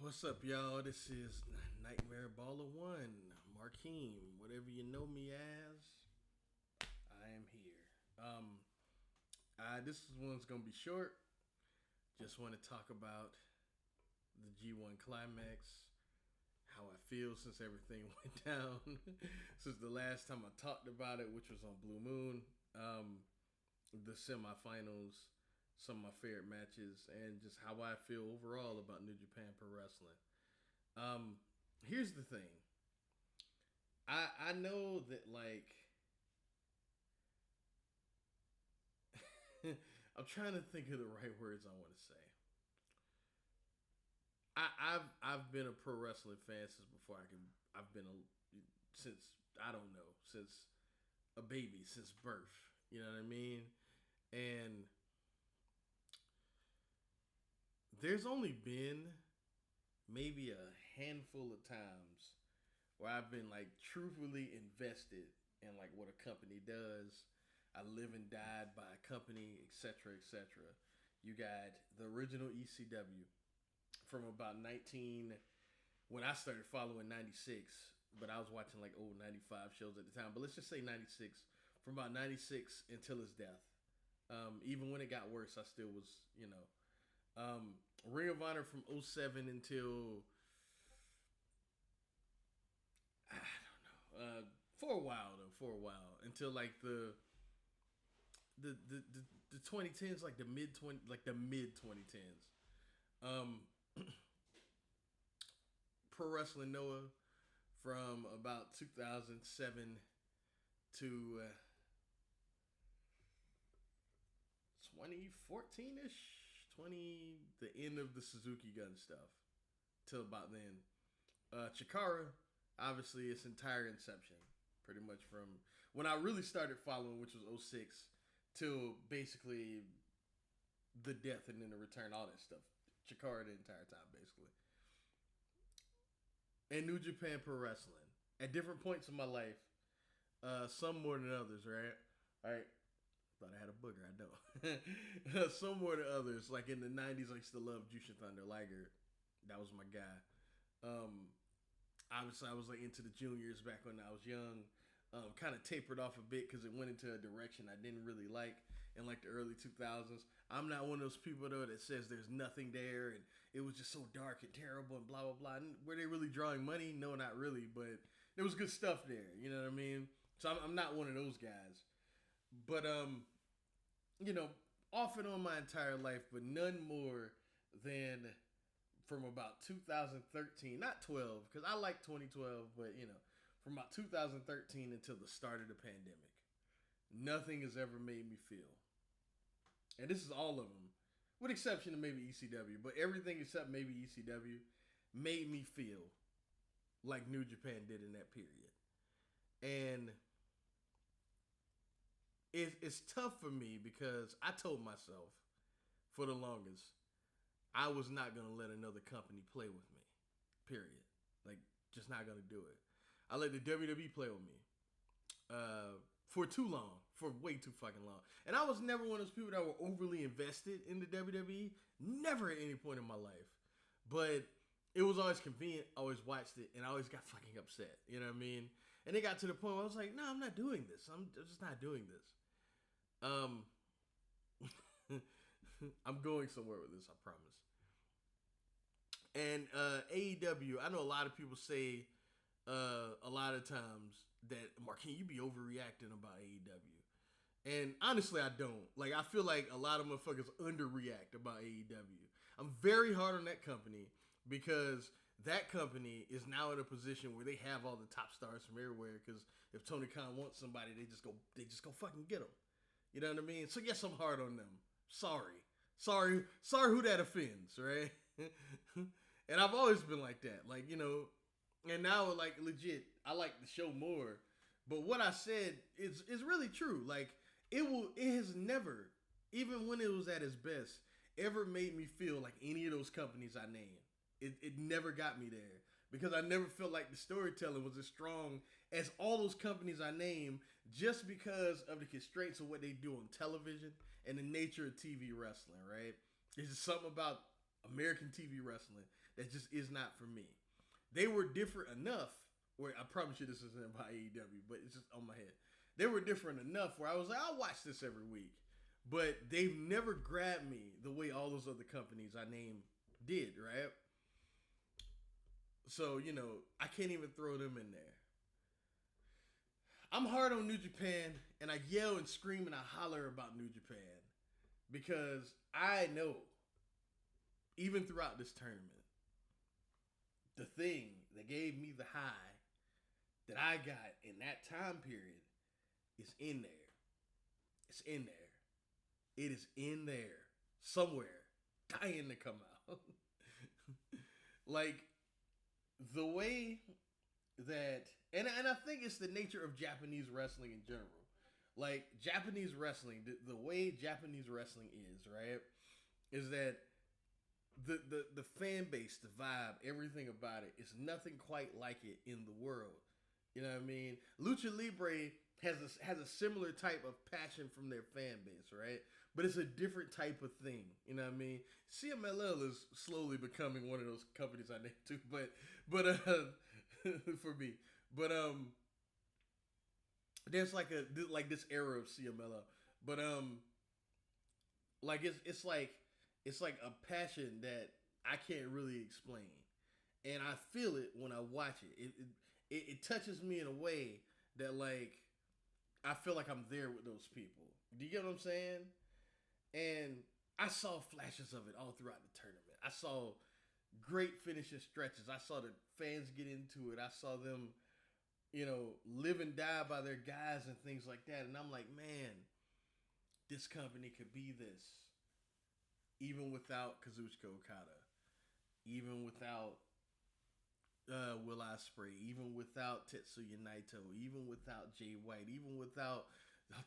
What's up, y'all? This is Nightmare Baller One, Markeem, whatever you know me as. I am here. This one's gonna be short. Just want to talk about the G1 Climax, how I feel since everything went down, since the last time I talked about it, which was on Blue Moon. The semifinals, some of my favorite matches, and just how I feel overall about New Japan Pro Wrestling. Um, Here's the thing. I know that I'm trying to think of the right words I want to say. I've been a pro wrestling fan since before I can. I've been since I don't know, since a baby, since birth. You know what I mean? And there's only been maybe a handful of times where I've been like truthfully invested in like what a company does. I live and died by a company, etc., etc. You got the original ECW from about 19 when I started following 96, but I was watching like old 95 shows at the time. But let's just say 96, from about 96 until his death. Even when it got worse, I still was, Ring of Honor from '07 until I don't know. For a while though, for a while until like the 2010s, like the mid 2010s. Um, Pro Wrestling Noah from about 2007 to 2014 ish, 20 the end of the Suzuki Gun stuff till about then. Chikara, obviously, its entire inception, pretty much from when I really started following, which was '06, till basically the death and then the return, all that stuff. Chikara the entire time, basically. And New Japan Pro Wrestling. At different points in my life, some more than others, right? All right. Thought I had a booger, I don't. Some more than others. Like in the 90s, I used to love Jushin Thunder Liger. That was my guy. Um, Obviously I was like into the juniors back when I was young. Kind of tapered off a bit because it went into a direction I didn't really like in like the early 2000s. I'm not one of those people though that says there's nothing there and it was just so dark and terrible and blah blah blah. And were they really drawing money? No, not really, but there was good stuff there. You know what I mean? So I'm not one of those guys. But you know, off and on my entire life, but none more than from about 2013, not 12, because I like 2012, but from about 2013 until the start of the pandemic, nothing has ever made me feel, and this is all of them, with exception of maybe ECW, but everything except maybe ECW made me feel like New Japan did in that period. And it's tough for me because I told myself for the longest I was not going to let another company play with me. Period. Like, just not going to do it. I let the WWE play with me for too long, for way too fucking long. And I was never one of those people that were overly invested in the WWE. Never at any point in my life. But it was always convenient. I always watched it, and I always got fucking upset. You know what I mean? And it got to the point where I was like, no, I'm not doing this. I'm just not doing this. Um, I'm going somewhere with this, I promise. And AEW, I know a lot of people say a lot of times that, Marquin, you be overreacting about AEW. And honestly, I don't. Like, I feel like a lot of motherfuckers underreact about AEW. I'm very hard on that company because that company is now in a position where they have all the top stars from everywhere. Because if Tony Khan wants somebody, they just go fucking get them. You know what I mean? So yes, I'm hard on them. Sorry who that offends, right? And I've always been like that. Like, and now like legit, I like the show more. But what I said is really true. Like it has never, even when it was at its best, ever made me feel like any of those companies I named. It never got me there because I never felt like the storytelling was as strong as all those companies I named just because of the constraints of what they do on television and the nature of TV wrestling, right? There's just something about American TV wrestling that just is not for me. They were different enough where I promise you this isn't about AEW, but it's just on my head. They were different enough where I was like, I'll watch this every week. But they've never grabbed me the way all those other companies I named did, right? So, I can't even throw them in there. I'm hard on New Japan, and I yell and scream and I holler about New Japan because I know, even throughout this tournament, the thing that gave me the high that I got in that time period is in there. It's in there. It is in there somewhere, dying to come out. Like the way that, and I think it's the nature of Japanese wrestling in general. Like Japanese wrestling, the way Japanese wrestling is, right, is that the fan base, the vibe, everything about it is nothing quite like it in the world. You know what I mean? Lucha Libre has a similar type of passion from their fan base, right? But it's a different type of thing. You know what I mean? CMLL is slowly becoming one of those companies I named too, but for me, but there's like this era of CMLL, but like it's like a passion that I can't really explain, and I feel it when I watch it. It touches me in a way that like I feel like I'm there with those people. Do you get what I'm saying? And I saw flashes of it all throughout the tournament. I saw great finishing stretches. I saw the fans get into it. I saw them, live and die by their guys and things like that. And I'm like, man, this company could be this. Even without Kazuchika Okada. Even without Will Ospreay. Even without Tetsuya Naito. Even without Jay White. Even without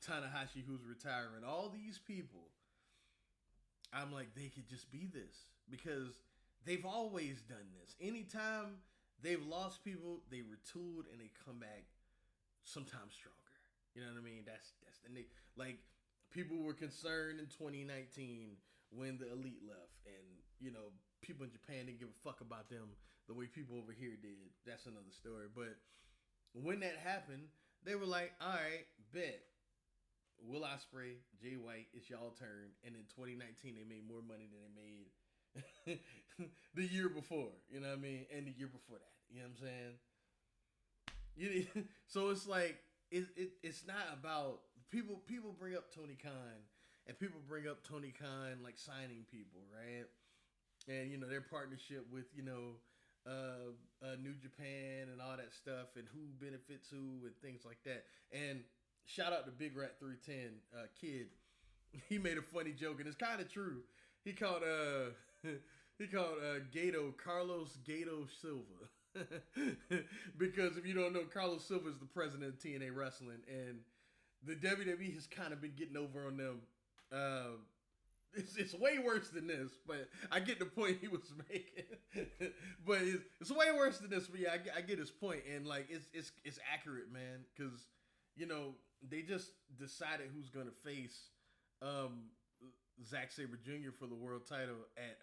Tanahashi, who's retiring. All these people. I'm like, they could just be this. Because they've always done this. Anytime they've lost people, they retooled and they come back sometimes stronger. You know what I mean? That's the like people were concerned in 2019 when the Elite left, and people in Japan didn't give a fuck about them the way people over here did. That's another story. But when that happened, they were like, all right, bet. Will Ospreay, Jay White, it's y'all turn. And in 2019, they made more money than they made the year before. You know what I mean? And the year before that. You know what I'm saying? So it's like, it's not about, people bring up Tony Khan, and people bring up Tony Khan like signing people, right? And, their partnership with, New Japan and all that stuff, and who benefits who and things like that. And shout out to Big Rat 310 Kid. He made a funny joke, and it's kind of true. He called Gato Carlos Gato Silva. Because if you don't know, Carlos Silva is the president of TNA Wrestling, and the WWE has kind of been getting over on them. It's way worse than this, but I get the point he was making. But it's way worse than this, but yeah, I get his point, and like it's accurate, man, because they just decided who's gonna face Zack Sabre Jr. for the world title at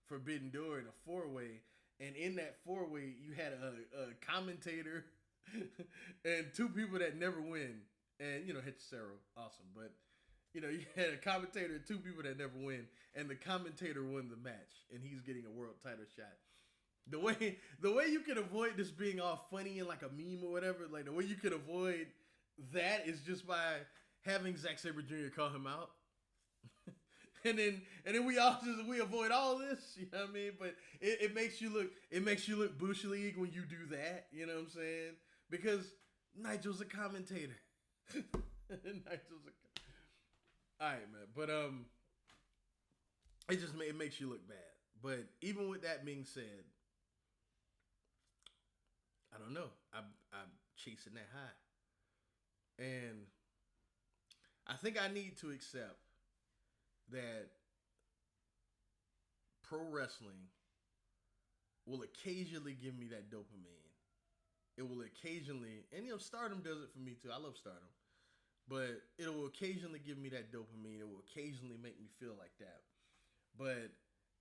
Forbidden Door in a 4-way, and in that 4-way you had a commentator and two people that never win, and Hechicero, awesome, but you had a commentator and two people that never win, and the commentator won the match, and he's getting a world title shot. The way you can avoid this being all funny and like a meme or whatever, like the way you can avoid that is just by having Zack Sabre Jr. call him out. and then we avoid all this, you know what I mean? But it makes you look Bush League when you do that, you know what I'm saying? Because Nigel's a commentator. Alright, man, but it makes you look bad. But even with that being said, I don't know. I'm chasing that high. And I think I need to accept that pro wrestling will occasionally give me that dopamine. It will occasionally, and Stardom does it for me too. I love Stardom. But it will occasionally give me that dopamine. It will occasionally make me feel like that. But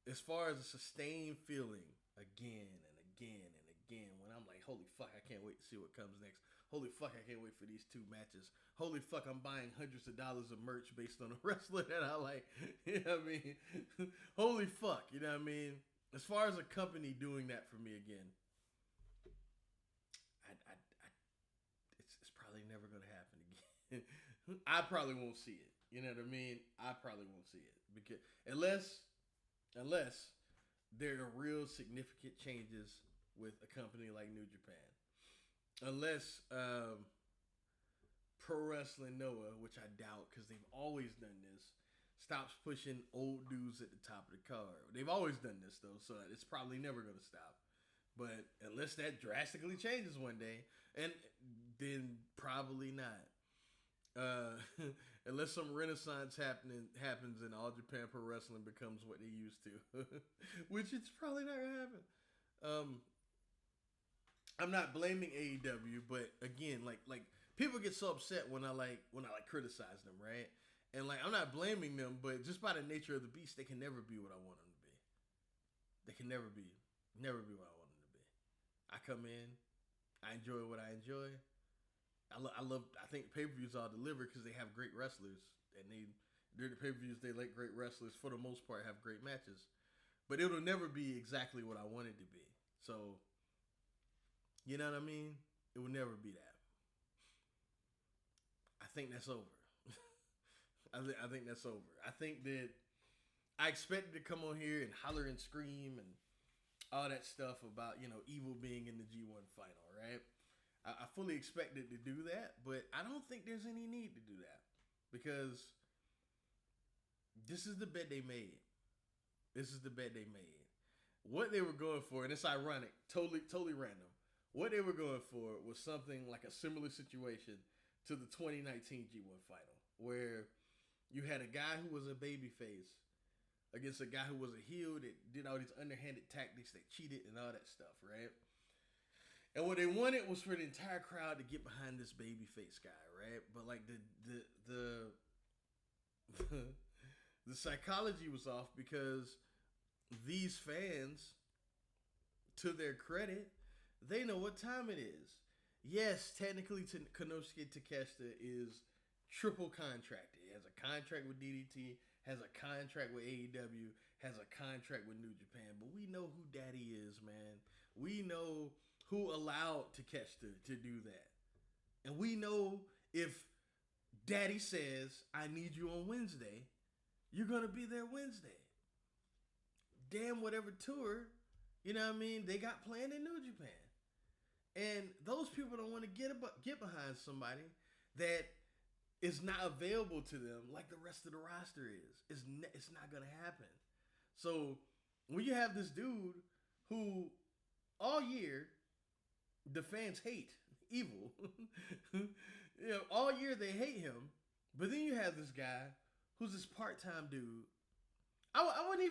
as far as a sustained feeling again and again and again, when I'm like, holy fuck, I can't wait to see what comes next. Holy fuck, I can't wait for these two matches. Holy fuck, I'm buying hundreds of dollars of merch based on a wrestler that I like. You know what I mean? Holy fuck, you know what I mean? As far as a company doing that for me again, it's probably never gonna happen again. I probably won't see it. You know what I mean? I probably won't see it because unless there are real significant changes with a company like New Japan. Unless Pro Wrestling Noah, which I doubt because they've always done this, stops pushing old dudes at the top of the card. They've always done this though, so it's probably never going to stop. But unless that drastically changes one day, and then probably not. Uh, unless some renaissance happens and All Japan Pro Wrestling becomes what they used to, which it's probably not gonna happen. Um, I'm not blaming AEW, but again, like people get so upset when I criticize them, right? And like I'm not blaming them, but just by the nature of the beast, they can never be what I want them to be. They can never be what I want them to be. I come in, I enjoy what I enjoy. I think pay-per-views all deliver because they have great wrestlers, and during the pay-per-views they let great wrestlers for the most part have great matches, but it'll never be exactly what I want it to be. So, you know what I mean? It will never be that. I think that's over. I think that's over. I think that I expected to come on here and holler and scream and all that stuff about Evil being in the G1 final, right? I fully expected to do that, but I don't think there's any need to do that because this is the bet they made. This is the bet they made. What they were going for, and it's ironic, totally random. What they were going for was something like a similar situation to the 2019 G1 final, where you had a guy who was a babyface against a guy who was a heel that did all these underhanded tactics, that cheated and all that stuff, right? And what they wanted was for the entire crowd to get behind this babyface guy, right? But like the the psychology was off because these fans, to their credit, they know what time it is. Yes, technically Konosuke Takeshita is triple contracted. He has a contract with DDT, has a contract with AEW, has a contract with New Japan. But we know who Daddy is, man. We know who allowed Takeshita to do that. And we know if Daddy says, I need you on Wednesday, you're going to be there Wednesday. Damn whatever tour, you know what I mean, they got planned in New Japan. And those people don't want to get behind somebody that is not available to them like the rest of the roster is. It's not going to happen. So when you have this dude who all year the fans hate Evil, all year they hate him, but then you have this guy who's this part-time dude. I wouldn't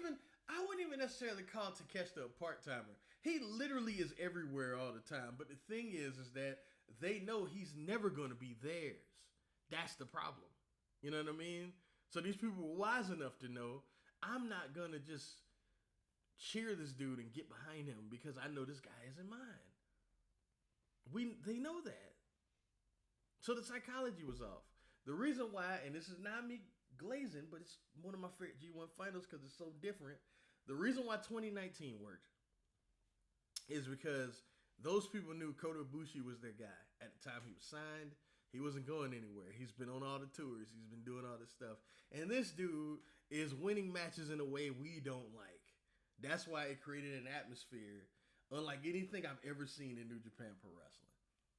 even necessarily call Takeshita a part-timer. He literally is everywhere all the time. But the thing is that they know he's never going to be theirs. That's the problem. You know what I mean? So these people were wise enough to know I'm not going to just cheer this dude and get behind him because I know this guy isn't mine. They know that. So the psychology was off. The reason why, and this is not me glazing, but it's one of my favorite G1 finals because it's so different. The reason why 2019 worked is because those people knew Kota Ibushi was their guy. At the time he was signed, he wasn't going anywhere. He's been on all the tours. He's been doing all this stuff. And this dude is winning matches in a way we don't like. That's why it created an atmosphere unlike anything I've ever seen in New Japan Pro Wrestling.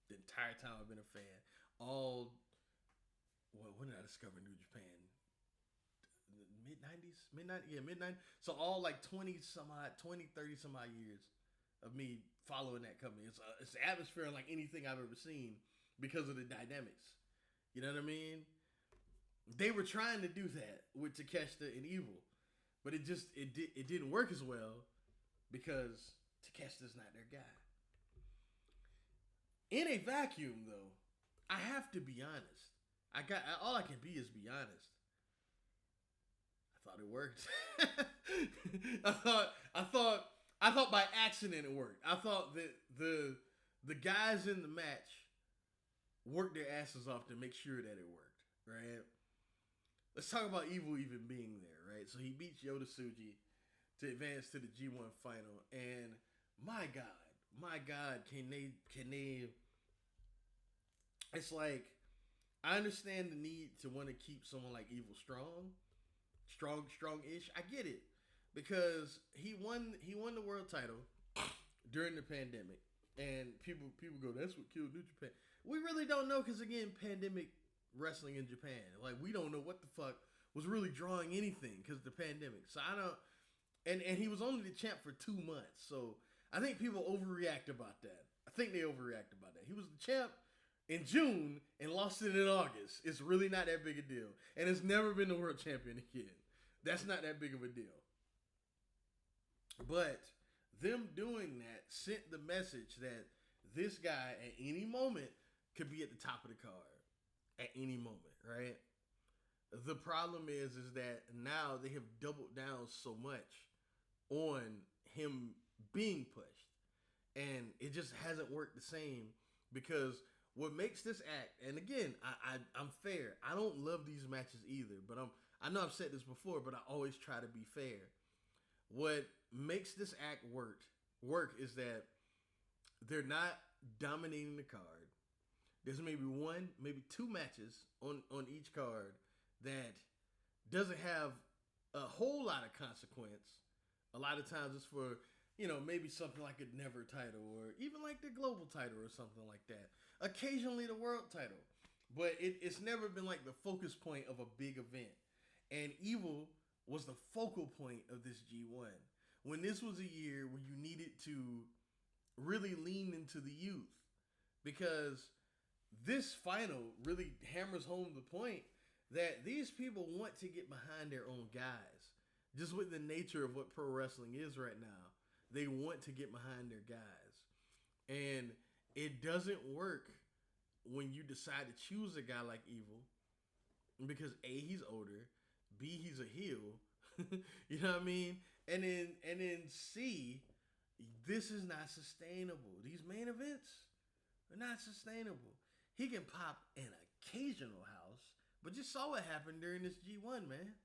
The entire time I've been a fan. When did I discover New Japan? Mid-90s? Mid-90s. So all like 30 some odd years of me following that company. It's an atmosphere unlike anything I've ever seen because of the dynamics. You know what I mean? They were trying to do that with Takeshita and Evil. But it didn't work as well because Takeshita's not their guy. In a vacuum, though, I have to be honest. All I can be is be honest. I thought it worked. I thought by accident it worked. I thought that the guys in the match worked their asses off to make sure that it worked, right? Let's talk about Evil even being there, right? So he beats Yota Tsuji to advance to the G1 final, and my God, can they? It's like I understand the need to want to keep someone like Evil strong-ish. I get it because he won the world title during the pandemic, and people go, that's what killed New Japan. We really don't know because again, pandemic wrestling in Japan, like we don't know what the fuck was really drawing anything because the pandemic. So I don't. And he was only the champ for 2 months, so I think people overreact about that. I think they overreact about that. He was the champ in June and lost it in August. It's really not that big a deal. And it's never been the world champion again. That's not that big of a deal. But them doing that sent the message that this guy at any moment could be at the top of the card. At any moment, right? The problem is that now they have doubled down so much on him being pushed. And it just hasn't worked the same because what makes this act, and again, I'm fair. I don't love these matches either, but I know I've said this before, but I always try to be fair. What makes this act work is that they're not dominating the card. There's maybe one, maybe two matches on each card that doesn't have a whole lot of consequence. A lot of times it's for, maybe something like a never title or even like the global title or something like that. Occasionally the world title. But it's never been like the focus point of a big event. And Evil was the focal point of this G1. When this was a year where you needed to really lean into the youth. Because this final really hammers home the point that these people want to get behind their own guys. Just with the nature of what pro wrestling is right now, they want to get behind their guys. And it doesn't work when you decide to choose a guy like Evil because A, he's older, B, he's a heel. You know what I mean? And then C, this is not sustainable. These main events are not sustainable. He can pop an occasional house, but you saw what happened during this G1, man.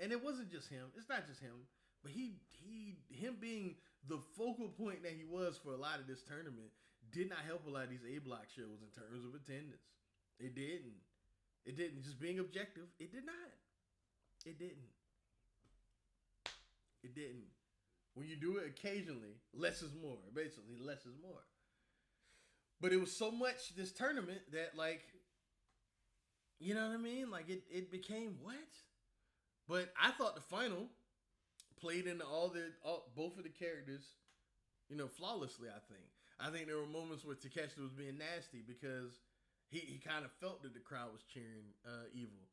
And it wasn't just him. It's not just him. But him being the focal point that he was for a lot of this tournament did not help a lot of these A-block shows in terms of attendance. It didn't. It didn't. Just being objective, it did not. It didn't. It didn't. When you do it occasionally, less is more. Basically, less is more. But it was so much this tournament that, like, you know what I mean? Like, it became what? But I thought the final played into both of the characters, flawlessly, I think there were moments where Takeshita was being nasty because he kind of felt that the crowd was cheering Evil.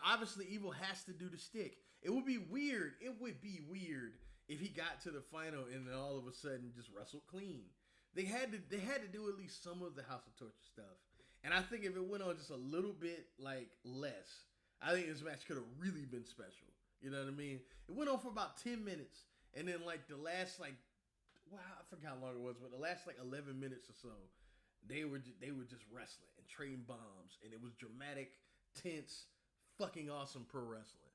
Obviously, Evil has to do the stick. It would be weird. It would be weird if he got to the final and then all of a sudden just wrestled clean. They had to do at least some of the House of Torture stuff. And I think if it went on just a little bit less, I think this match could have really been special. You know what I mean? It went on for about 10 minutes. And then the last I forgot how long it was, but the last 11 minutes or so, they were just wrestling and trading bombs. And it was dramatic, tense, fucking awesome pro wrestling.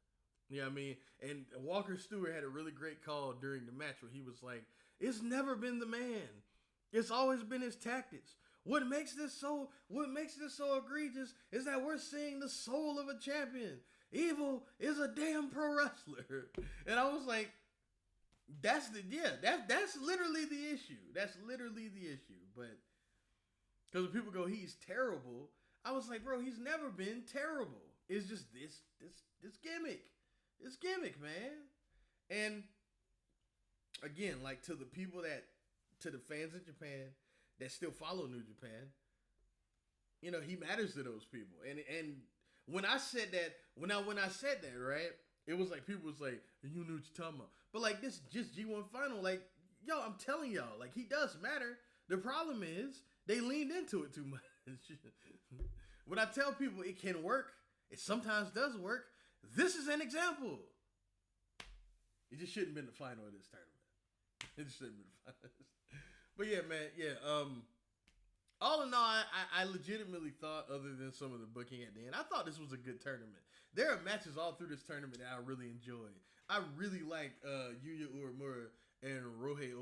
You know what I mean? And Walker Stewart had a really great call during the match where he was like, it's never been the man. It's always been his tactics. What makes this so egregious is that we're seeing the soul of a champion. Evil is a damn pro wrestler. And I was like, that's literally the issue. That's literally the issue. But because when people go, he's terrible, I was like, bro, he's never been terrible. It's just this gimmick. It's gimmick, man. And again, to the fans in Japan that still follow New Japan, he matters to those people. And when I said that, when I said that, right, it was like people was like, you know what you're talking about. But this just G1 final, I'm telling y'all, he does matter. The problem is they leaned into it too much. When I tell people it can work, it sometimes does work. This is an example. It just shouldn't have been the final of this tournament. It just shouldn't have been the final. But yeah, man, yeah. All in all, I legitimately thought, other than some of the booking at the end, I thought this was a good tournament. There are matches all through this tournament that I really enjoyed. I really like Yuya Uemura and Rohei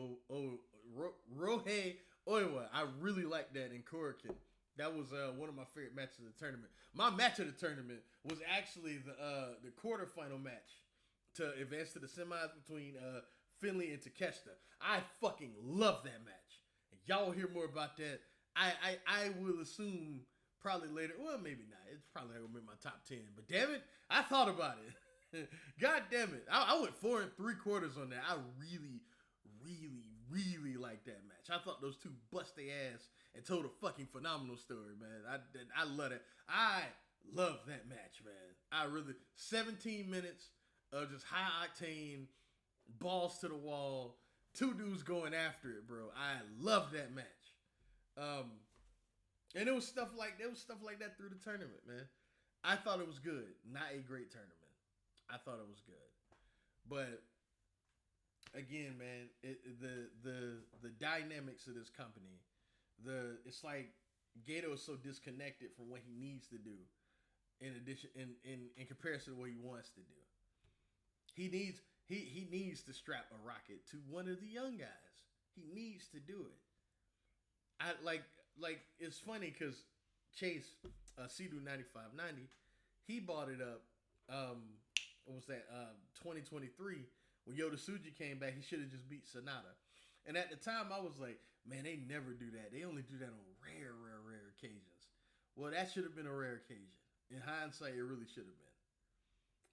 Oiwa. I really like that in Korakuen. That was one of my favorite matches of the tournament. My match of the tournament was actually the quarterfinal match to advance to the semis between Finley and Takeshita. I fucking love that match. And y'all will hear more about that. I will assume probably later. Well, maybe not. It's probably not gonna be my top 10. But damn it, I thought about it. God damn it, I went 4 3/4 on that. I really, really, really like that match. I thought those two bust their ass and told a fucking phenomenal story, man. I love it. I love that match, man. I really 17 minutes of just high octane, balls to the wall, two dudes going after it, bro. I love that match. And it was stuff like that through the tournament, man. I thought it was good. Not a great tournament. I thought it was good, but again, man, the dynamics of this company, it's like Gato is so disconnected from what he needs to do. In addition, in comparison to what he wants to do, he needs to strap a rocket to one of the young guys. He needs to do it. I like it's funny because Chase Cedu 9590, he bought it up. What was that? 2023 when Yoda Tsuji came back. He should have just beat Sonata. And at the time, I was like, man, they never do that. They only do that on rare occasions. Well, that should have been a rare occasion. In hindsight, it really should have been.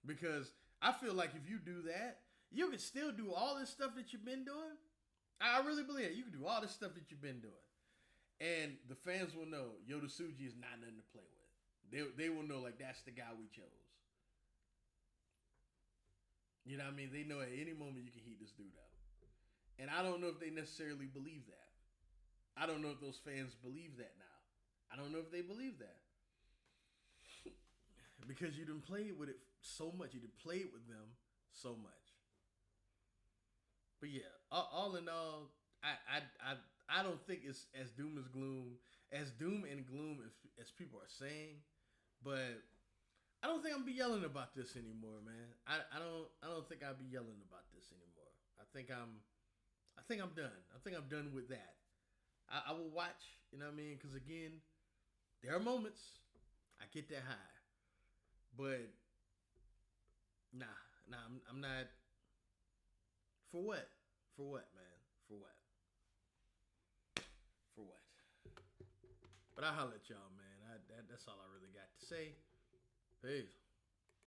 Because I feel like if you do that, you can still do all this stuff that you've been doing. I really believe it. You can do all this stuff that you've been doing. And the fans will know Yoda Tsuji is not nothing to play with. They will know, like, that's the guy we chose. You know what I mean? They know at any moment you can heat this dude up. And I don't know if they necessarily believe that. I don't know if those fans believe that now. I don't know if they believe that. Because you done played with it so much. You done played with them so much. But yeah, all in all, I don't think it's as doom and gloom as people are saying, but I don't think I'm be yelling about this anymore, man. I don't think I'll be yelling about this anymore. I think I'm done. I think I'm done with that. I will watch, you know what I mean? Because again, there are moments I get that high, but nah, I'm not. For what? For what, man? For what? For what? But I'll holler at y'all, man. That's all I really got to say. Peace.